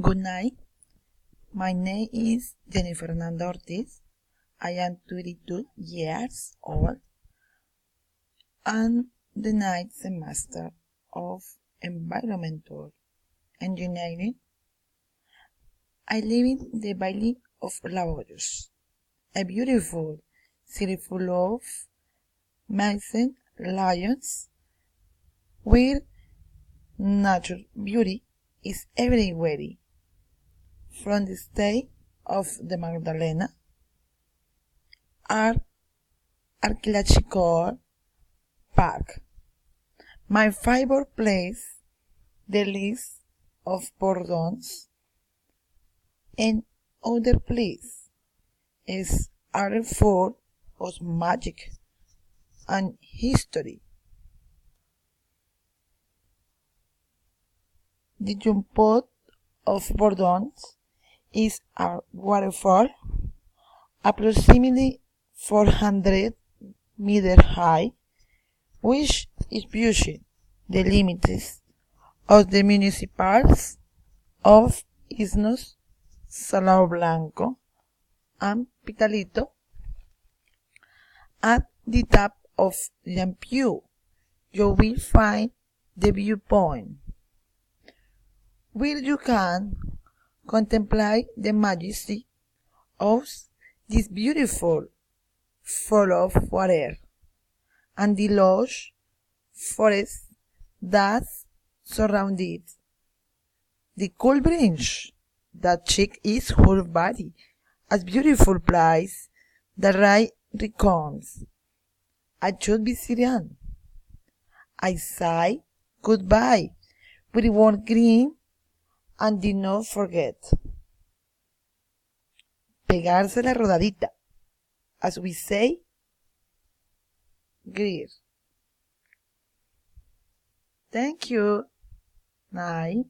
Good night. My name is Jennifer Fernanda Ortiz. I am 22 years old and the ninth semester of environmental engineering. I live in the Valley of Laborious, a beautiful city full of mountain lions where natural beauty is everywhere. From the state of the Magdalena are Archaeological Park. My favorite place, the list of bordones, and other place is are full of magic and history. The jump of bordones is a waterfall approximately 400 meters high, which is pushing the limits of the municipalities of Isnos, Salao Blanco, and Pitalito. At the top of Lampiu, you will find the viewpoint, where you can contemplate the majesty of this beautiful fall of water and the lush forest that surround it. The cool branch that check its whole body as beautiful place that right recounts. I should be Syrian. I say goodbye with one green and do not forget. Pegarse la rodadita. As we say, greet. Thank you. Night.